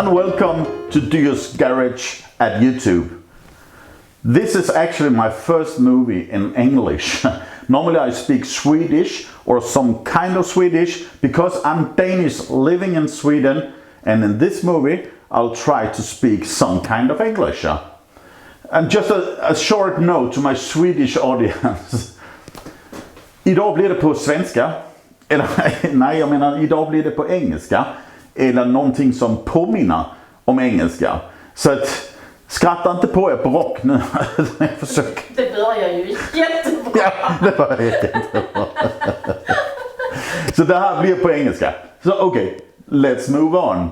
and welcome to Dyrs Garage at YouTube. This is actually my first movie in English. Normally I speak Swedish or some kind of Swedish because I'm Danish living in Sweden, and in this movie I'll try to speak some kind of English. And just a short note to my Swedish audience. Idag blir det på svenska. Eller nej, jag menar idag blir det på engelska. Eller någonting som påminner om engelska. Så att skratta inte på er på rock nu. Försök. Det börjar ju jättebra. Ja, det börjar jättebra. Så det här blir på engelska. So okay, let's move on.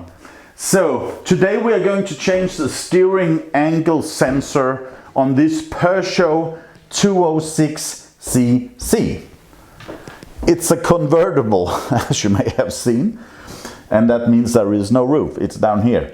So today we are going to change the steering angle sensor on this Peugeot 206cc. It's a convertible, as you may have seen, and that means there is no roof. It's down here.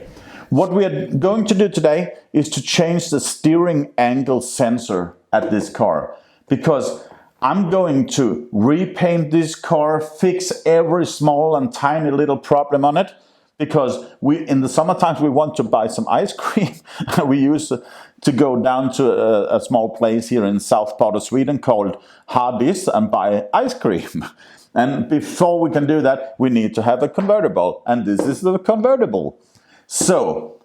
What we are going to do today is to change the steering angle sensor at this car, because I'm going to repaint this car, fix every small and tiny little problem on it, because in the summer times we want to buy some ice cream. We used to go down to a small place here in south part of Sweden called Hardis and buy ice cream. And before we can do that, we need to have a convertible, and this is the convertible. So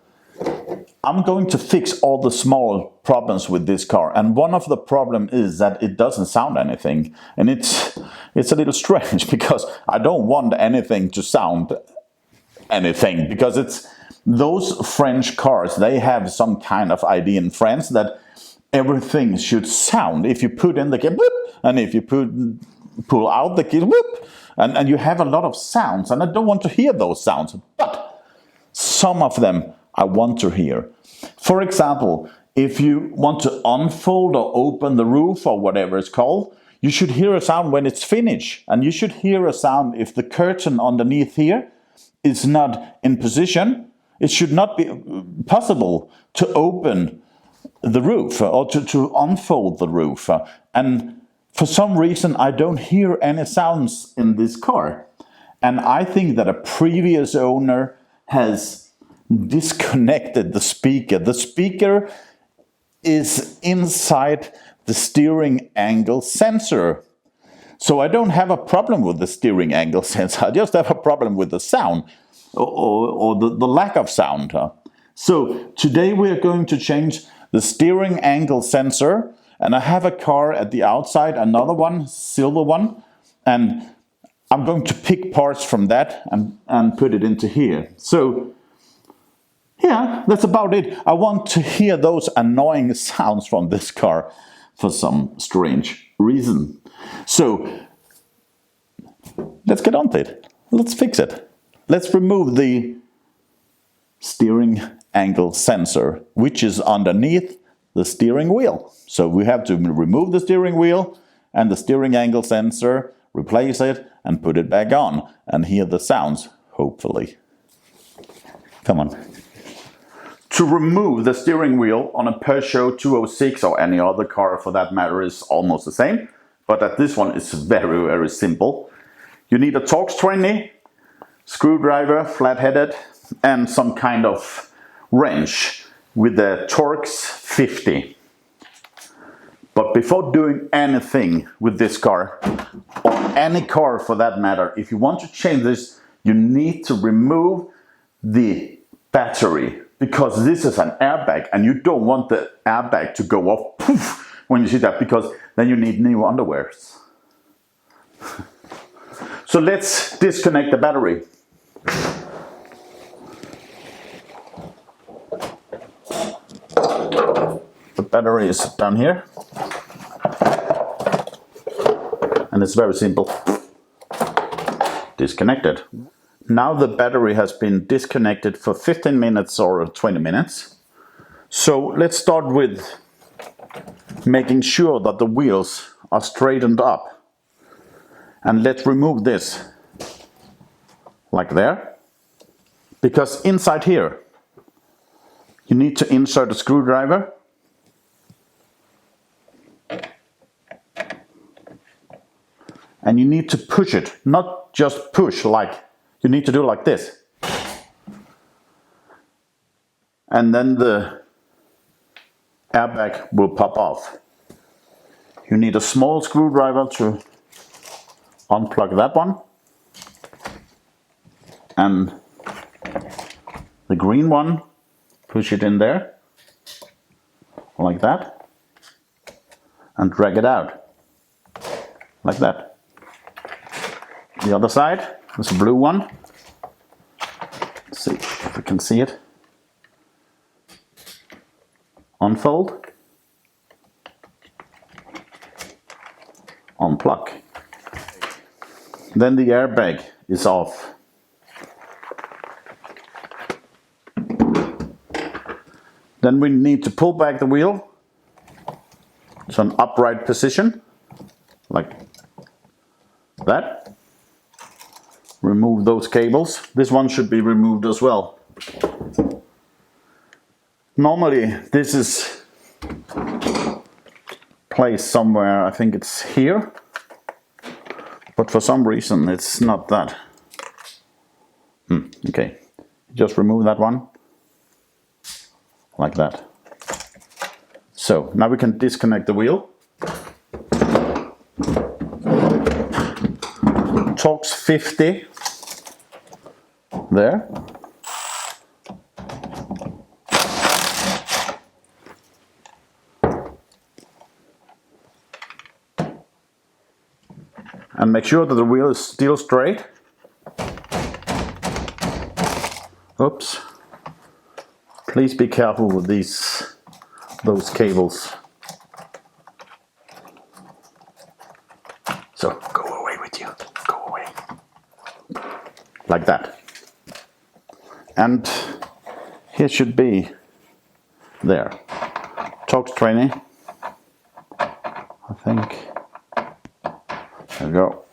I'm going to fix all the small problems with this car, and one of the problem is that it doesn't sound anything, and it's a little strange because I don't want anything to sound anything, because it's those French cars, they have some kind of idea in France that everything should sound. If you put in the key, whoop, and if you pull out the key, whoop, and you have a lot of sounds, and I don't want to hear those sounds, but some of them I want to hear. For example, if you want to unfold or open the roof or whatever it's called, you should hear a sound when it's finished, and you should hear a sound if the curtain underneath here is not in position. It should not be possible to open the roof or to unfold the roof. And for some reason I don't hear any sounds in this car. And I think that a previous owner has disconnected the speaker. The speaker is inside the steering angle sensor. So I don't have a problem with the steering angle sensor. I just have a problem with the sound or the lack of sound. So today we are going to change the steering angle sensor, and I have a car at the outside, another one, silver one, and I'm going to pick parts from that and put it into here. So yeah, that's about it. I want to hear those annoying sounds from this car for some strange reason. So let's get on to it. Let's fix it. Let's remove the steering angle sensor, which is underneath the steering wheel. So we have to remove the steering wheel and the steering angle sensor, replace it and put it back on and hear the sounds, hopefully. Come on. To remove the steering wheel on a Peugeot 206 or any other car for that matter is almost the same, but that this one is very, very simple. You need a Torx 20, screwdriver, flat-headed, and some kind of wrench with the Torx 50. But before doing anything with this car, or any car for that matter, if you want to change this, you need to remove the battery, because this is an airbag and you don't want the airbag to go off poof, when you see that, because then you need new underwears. So let's disconnect the battery. The battery is down here, and it's very simple. Disconnected. Now the battery has been disconnected for 15 minutes or 20 minutes. So let's start with making sure that the wheels are straightened up. And let's remove this, like there. Because inside here, you need to insert a screwdriver. And you need to push it, not just push like, you need to do like this. and then the airbag will pop off. You need a small screwdriver to unplug that one, and the green one, push it in there like that and drag it out like that. The other side is a blue one. Let's see if we can see it. Unfold, unplug. Then the airbag is off. Then we need to pull back the wheel to an upright position, like that. Remove those cables. This one should be removed as well. Normally this is placed somewhere, I think it's here, but for some reason it's not that. Okay, just remove that one, like that. So now we can disconnect the wheel. Torx 50 there. And make sure that the wheel is still straight. Oops. Please be careful with those cables. So go away with you. Go away. Like that. And here should be there. Torx 20. I think. There we go.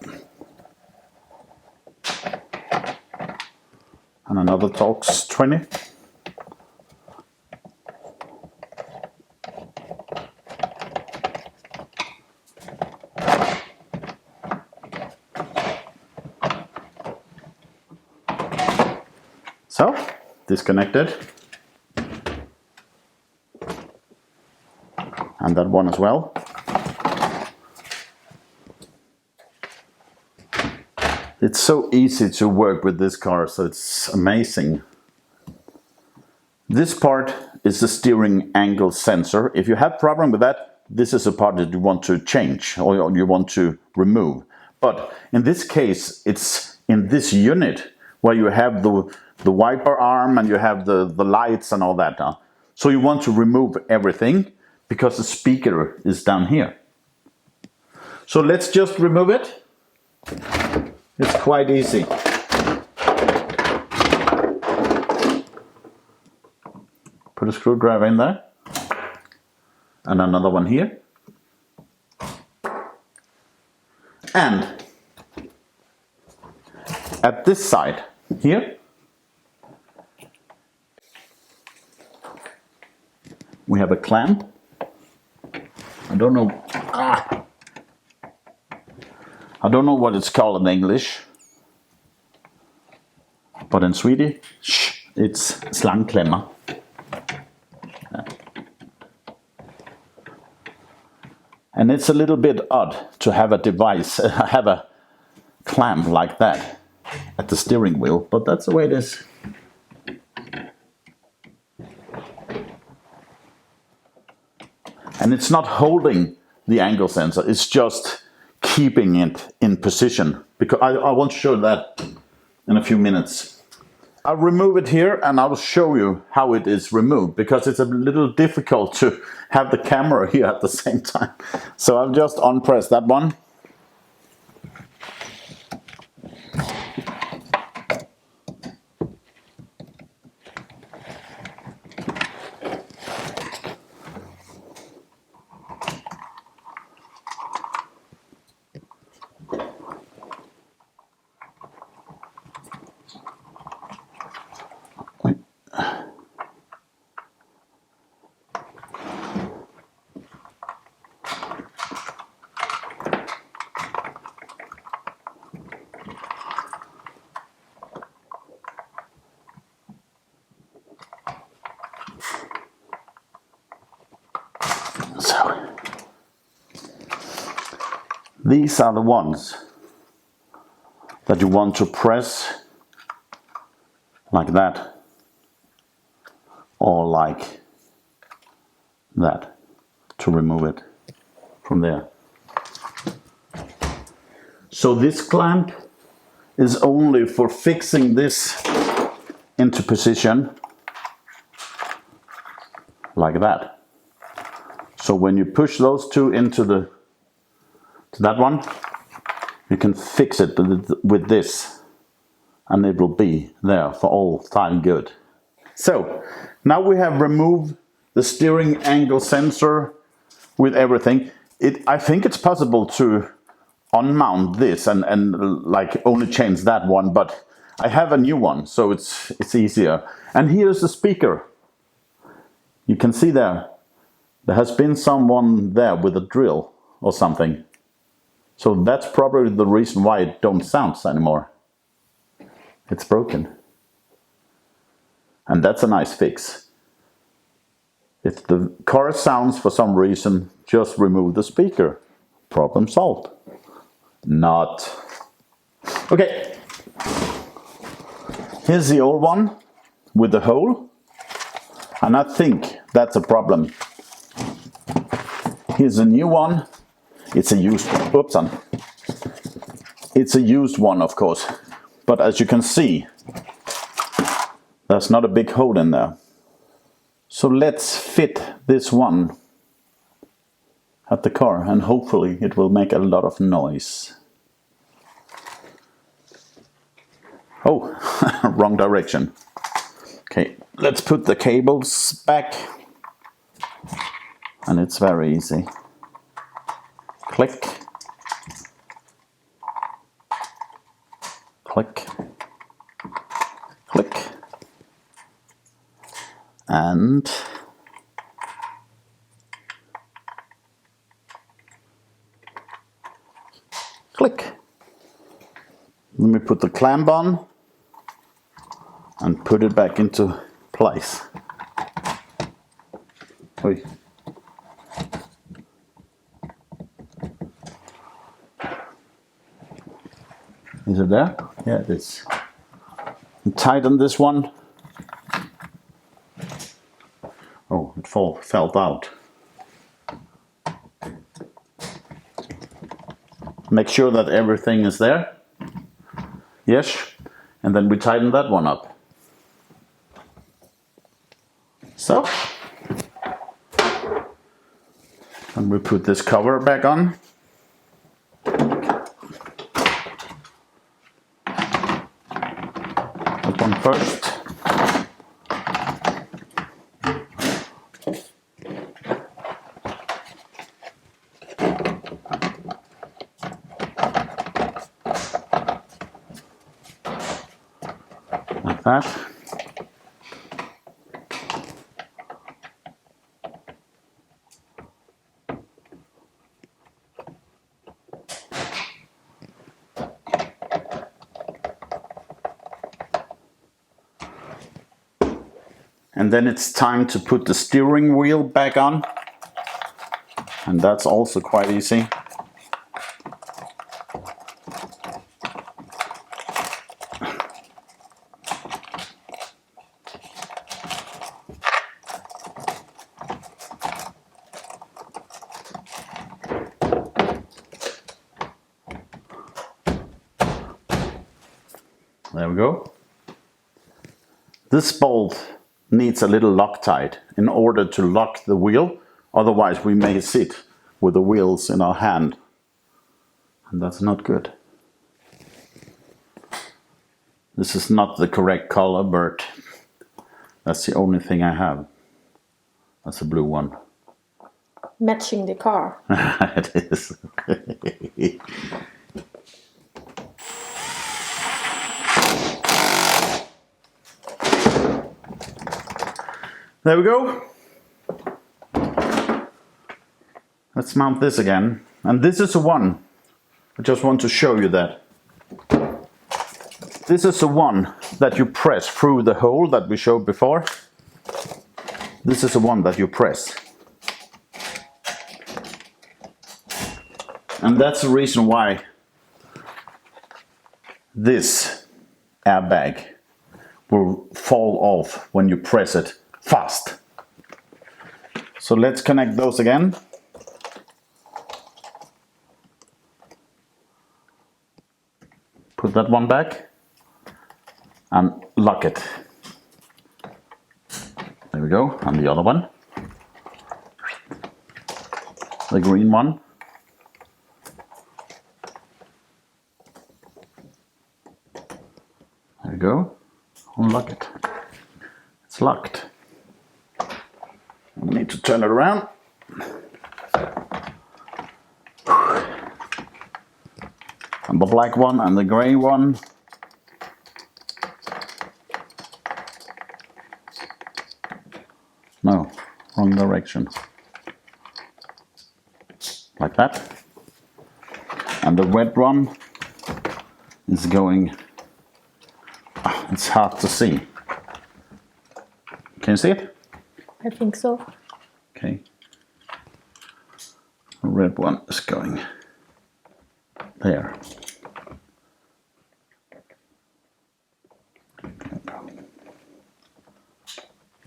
And another Torx 20. So, disconnected. And that one as well. It's so easy to work with this car, so it's amazing. This part is the steering angle sensor. If you have problem with that, this is a part that you want to change or you want to remove. But in this case, it's in this unit where you have the wiper arm and you have the lights and all that. So you want to remove everything because the speaker is down here. So let's just remove it. It's quite easy. Put a screwdriver in there. And another one here. And at this side here, we have a clamp. I don't know what it's called in English, but in Swedish it's slangklämma. Yeah. And it's a little bit odd to have a device, have a clamp like that at the steering wheel, but that's the way it is. And it's not holding the angle sensor, it's just keeping it in position, because I want to show that in a few minutes. I'll remove it here and I'll show you how it is removed, because it's a little difficult to have the camera here at the same time. So I'll just unpress that one. These are the ones that you want to press like that or like that to remove it from there. So this clamp is only for fixing this into position like that. So when you push those two into to that one, you can fix it with this and it will be there for all time good. So now we have removed the steering angle sensor with everything. I think it's possible to unmount this and like only change that one, but I have a new one, so it's easier. And here's the speaker. You can see there has been someone there with a drill or something. So that's probably the reason why it don't sound anymore. It's broken. And that's a nice fix. If the car sounds for some reason, just remove the speaker. Problem solved. Not. Okay. Here's the old one with the hole. And I think that's a problem. Here's a new one. It's a used one. Oops. It's a used one, of course. But as you can see, there's not a big hole in there. So let's fit this one at the car and hopefully it will make a lot of noise. Oh, wrong direction. Okay, let's put the cables back. And it's very easy. Click. Click. Click. And click. Let me put the clamp on and put it back into place. Oi. Is it there? Yeah, it is. And tighten this one. Oh, it fell out. Make sure that everything is there. Yes. And then we tighten that one up. So. And we put this cover back on. That one first. Like that. And then it's time to put the steering wheel back on. And that's also quite easy. There we go. This bolt needs a little Loctite in order to lock the wheel, otherwise we may sit with the wheels in our hand and that's not good. This is not the correct color, but that's the only thing I have. That's a blue one. Matching the car. It is. There we go. Let's mount this again. And this is the one. I just want to show you that. This is the one that you press through the hole that we showed before. This is the one that you press. And that's the reason why this airbag will fall off when you press it fast. So let's connect those again. Put that one back and lock it. There we go, and the other one. The green one. There we go. Unlock it. It's locked. We need to turn it around. And the black one and the grey one. No, wrong direction. Like that. And the red one is going. It's hard to see. Can you see it? I think so. Okay. The red one is going there.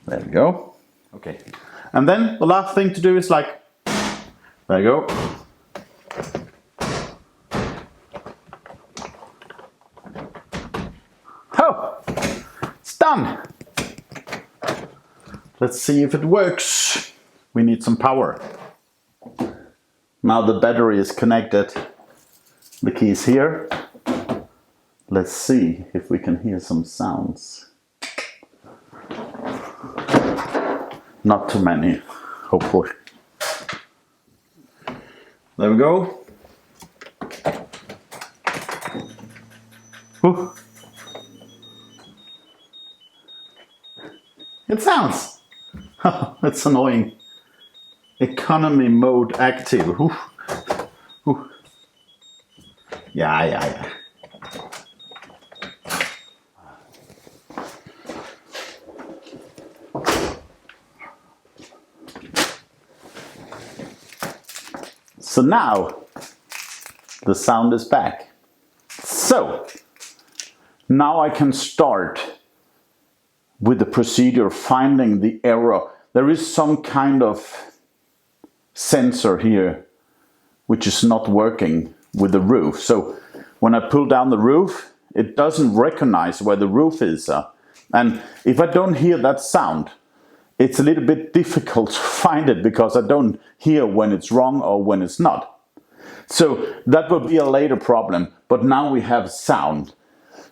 There we go. Okay. And then the last thing to do is like, there you go. Oh, it's done. Let's see if it works. We need some power. Now the battery is connected. The key is here. Let's see if we can hear some sounds. Not too many, hopefully. There we go. Whew. It sounds. That's annoying. Economy mode active. Whew. Whew. Yeah. So now the sound is back. So now I can start with the procedure finding the error. There is some kind of sensor here which is not working with the roof. So when I pull down the roof, it doesn't recognize where the roof is. And if I don't hear that sound, it's a little bit difficult to find it because I don't hear when it's wrong or when it's not. So that will be a later problem, but now we have sound.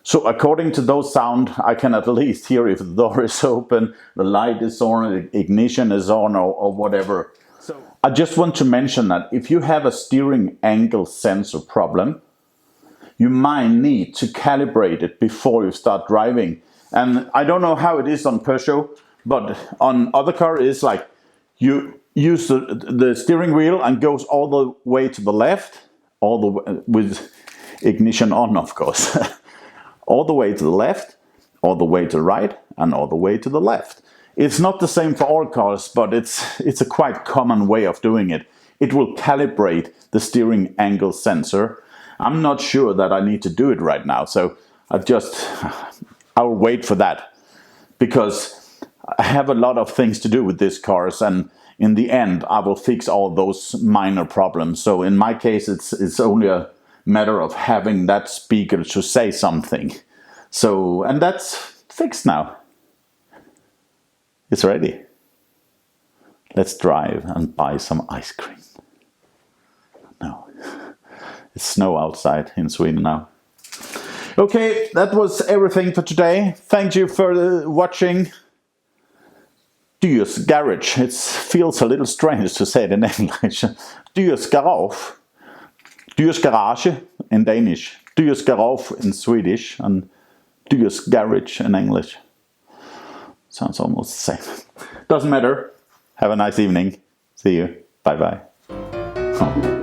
So according to those sound, I can at least hear if the door is open, the light is on, the ignition is on, or whatever. So I just want to mention that if you have a steering angle sensor problem, you might need to calibrate it before you start driving. And I don't know how it is on Peugeot, but on other cars it's like you use the steering wheel and goes all the way to the left, all the way, with ignition on, of course. All the way to the left, all the way to the right, and all the way to the left. It's not the same for all cars, but it's a quite common way of doing it. It will calibrate the steering angle sensor. I'm not sure that I need to do it right now, so I'll wait for that, because I have a lot of things to do with these cars, and in the end I will fix all those minor problems. So in my case it's only a matter of having that speaker to say something. So, and that's fixed now. It's ready. Let's drive and buy some ice cream. No, it's snow outside in Sweden now. Okay, that was everything for today. Thank you for watching. Dyrs garage. It feels a little strange to say it in English. Dyrs garage. Dyrs garage in Danish. Dyrs garage in Swedish. And Dyrs garage in English. Sounds almost the same. Doesn't matter. Have a nice evening. See you. Bye bye.